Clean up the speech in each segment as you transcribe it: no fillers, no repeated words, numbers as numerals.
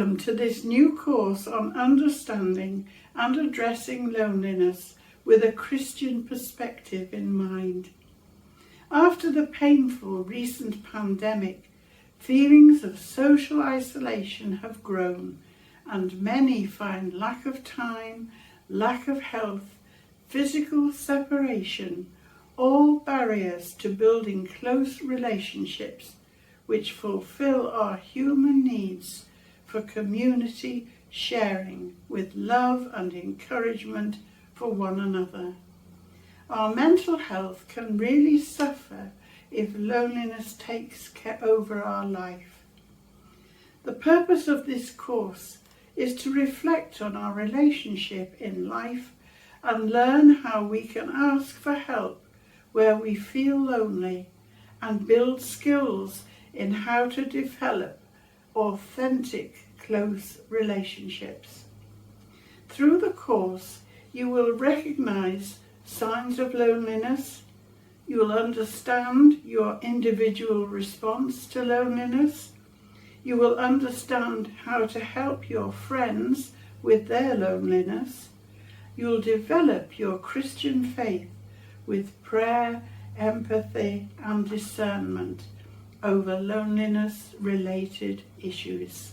Welcome to this new course on understanding and addressing loneliness with a Christian perspective in mind. After the painful recent pandemic, feelings of social isolation have grown, and many find lack of time, lack of health, physical separation, all barriers to building close relationships which fulfill our human needs for community sharing with love and encouragement for one another. Our mental health can really suffer if loneliness takes over our life. The purpose of this course is to reflect on our relationship in life and learn how we can ask for help where we feel lonely and build skills in how to develop authentic, close relationships. Through the course, you will recognize signs of loneliness, you will understand your individual response to loneliness, you will understand how to help your friends with their loneliness, you'll develop your Christian faith with prayer, empathy and discernment over loneliness-related issues.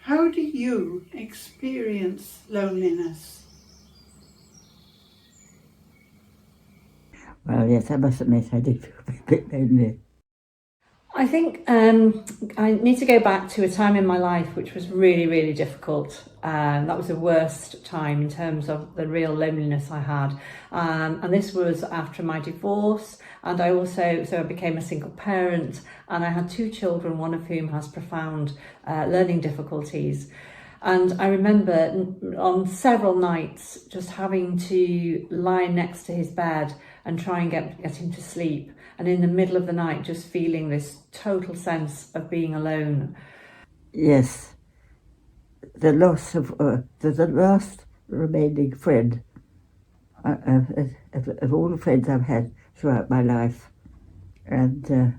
How do you experience loneliness? Well, yes, I must admit I did feel a bit lonely. I think I need to go back to a time in my life which was really, really difficult. That was the worst time in terms of the real loneliness I had. And this was after my divorce. And I became a single parent, and I had 2 children, one of whom has profound learning difficulties. And I remember on several nights just having to lie next to his bed and try and get him to sleep. And in the middle of the night, just feeling this total sense of being alone. Yes, the loss of the last remaining friend of all the friends I've had throughout my life, and the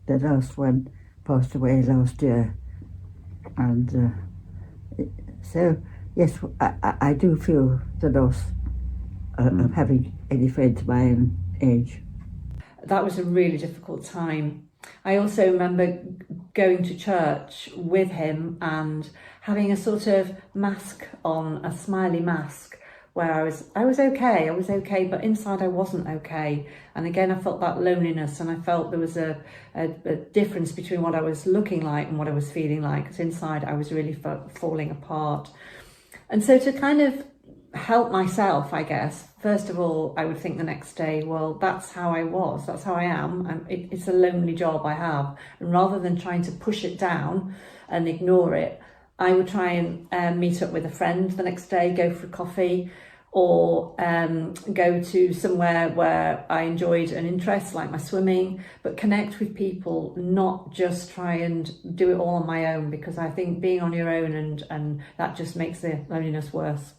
last one passed away last year, and so yes, I do feel the loss of having any friends my own age. That was a really difficult time. I also remember going to church with him and having a sort of mask on, a smiley mask, where I was okay, but inside I wasn't okay. And again, I felt that loneliness, and I felt there was a difference between what I was looking like and what I was feeling like, because inside I was really falling apart. And so to kind of help myself, I guess, first of all, I would think the next day, well, that's how I was, that's how I am. It's a lonely job I have. And rather than trying to push it down and ignore it, I would try and meet up with a friend the next day, go for a coffee, or go to somewhere where I enjoyed an interest, like my swimming, but connect with people, not just try and do it all on my own, because I think being on your own and that just makes the loneliness worse.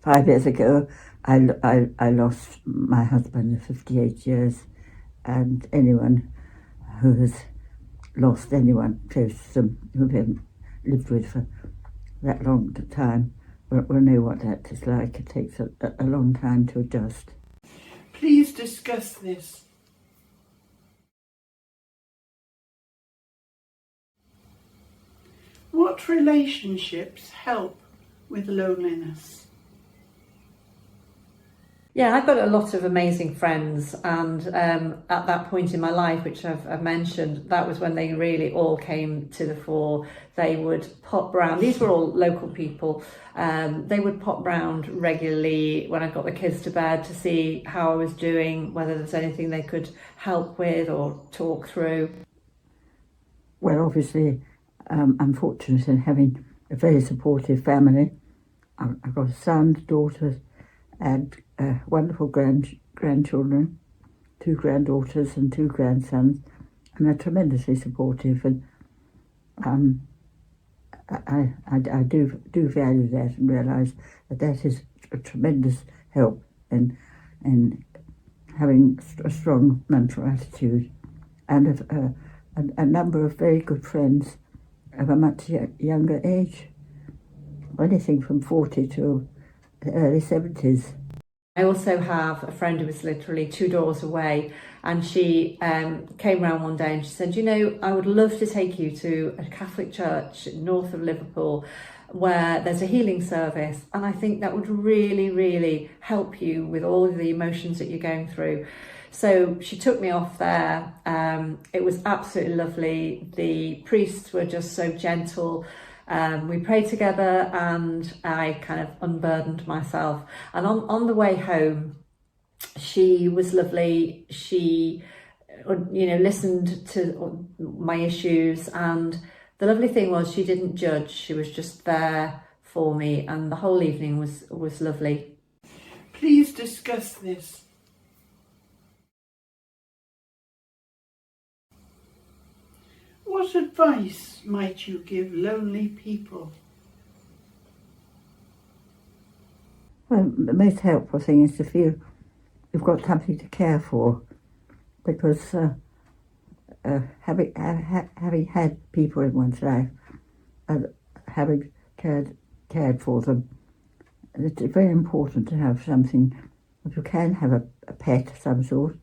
5 years ago, I lost my husband of 58 years, and anyone who has lost anyone close to them who they've lived with for that long time will know what that is like. It takes a long time to adjust. Please discuss this. What relationships help with loneliness? Yeah, I've got a lot of amazing friends, and at that point in my life, which I've mentioned, that was when they really all came to the fore. They would pop round. These were all local people. They would pop round regularly when I got the kids to bed to see how I was doing, whether there was anything they could help with or talk through. Well, obviously, I'm fortunate in having a very supportive family. I've got a son, daughters, and wonderful grandchildren, 2 granddaughters and 2 grandsons, and they're tremendously supportive, and I do value that and realise that is a tremendous help in having a strong mental attitude, and a number of very good friends of a much younger age, anything from 40 to the early 70s. I also have a friend who was literally 2 doors away, and she came round one day and she said, you know, I would love to take you to a Catholic church north of Liverpool where there's a healing service, and I think that would really, really help you with all of the emotions that you're going through. So she took me off there. It was absolutely lovely. The priests were just so gentle. We prayed together and I kind of unburdened myself. And on the way home, she was lovely. She, you know, listened to my issues, and the lovely thing was she didn't judge. She was just there for me, and the whole evening was lovely. Please discuss this. What advice might you give lonely people? Well, the most helpful thing is to feel you've got something to care for, because having had people in one's life and having cared for them, it's very important to have something. If you can have a pet of some sort,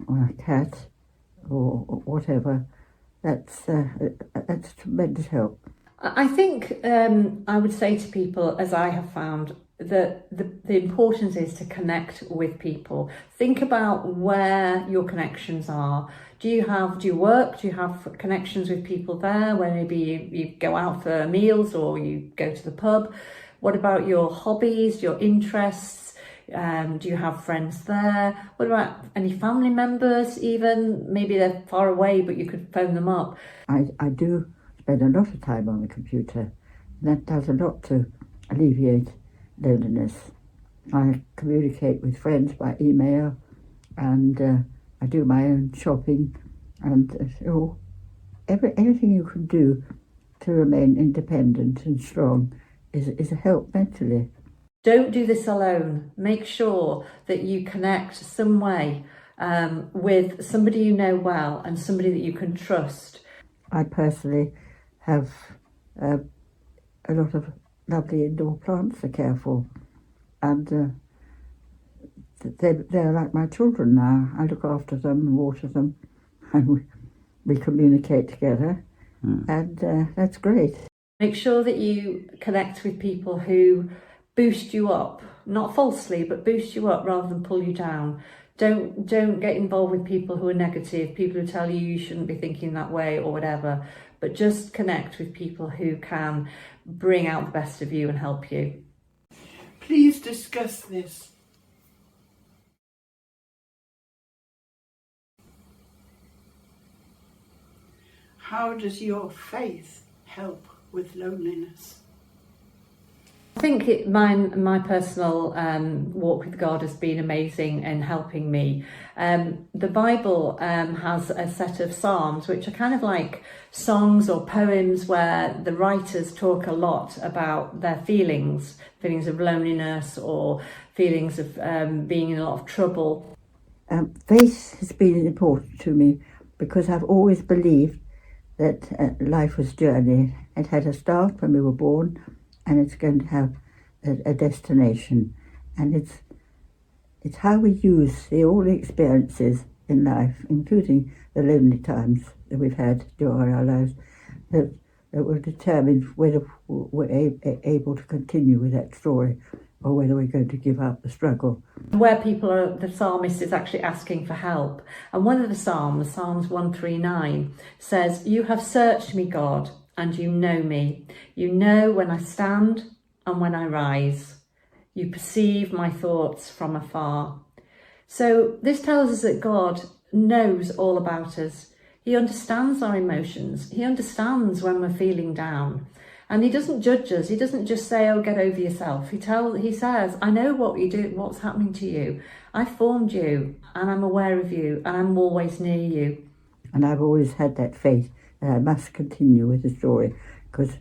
or a cat, or whatever, that's tremendous help. I think I would say to people, as I have found, that the importance is to connect with people. Think about where your connections are. Do you work? Do you have connections with people there where maybe you go out for meals or you go to the pub? What about your hobbies, your interests? Do you have friends there? What about any family members even? Maybe they're far away, but you could phone them up. I do spend a lot of time on the computer. That does a lot to alleviate loneliness. I communicate with friends by email, and I do my own shopping, and anything you can do to remain independent and strong is a help mentally. Don't do this alone. Make sure that you connect some way with somebody you know well and somebody that you can trust. I personally have a lot of lovely indoor plants to care for, and they're like my children now. I look after them and water them, and we communicate together, and that's great. Make sure that you connect with people who boost you up, not falsely, but boost you up rather than pull you down. Don't get involved with people who are negative, people who tell you you shouldn't be thinking that way or whatever, but just connect with people who can bring out the best of you and help you. Please discuss this. How does your faith help with loneliness? I think my personal walk with God has been amazing in helping me. The Bible has a set of psalms which are kind of like songs or poems where the writers talk a lot about their feelings of loneliness or feelings of being in a lot of trouble. Faith has been important to me because I've always believed that life was a journey. It had a start when we were born, and it's going to have a destination, and it's how we use all the experiences in life, including the lonely times that we've had during our lives, that will determine whether we're able to continue with that story or whether we're going to give up the struggle. Where the psalmist is actually asking for help. And one of the Psalms 139, says, "You have searched me, God, and you know me. You know when I stand and when I rise. You perceive my thoughts from afar." So this tells us that God knows all about us. He understands our emotions. He understands when we're feeling down. And he doesn't judge us. He doesn't just say, "Oh, get over yourself." He says, "I know what you do, what's happening to you. I formed you, and I'm aware of you, and I'm always near you." And I've always had that faith that I must continue with the story, because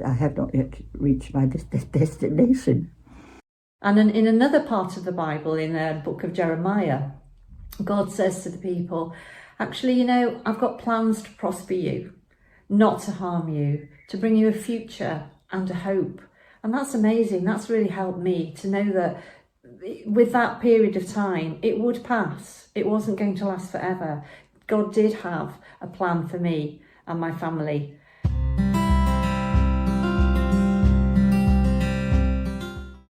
I have not yet reached my destination. And then in another part of the Bible, in the book of Jeremiah, God says to the people, actually, I've got plans to prosper you. not to harm you, to bring you a future and a hope. And that's amazing. That's really helped me to know that with that period of time, it would pass. It wasn't going to last forever. God did have a plan for me and my family.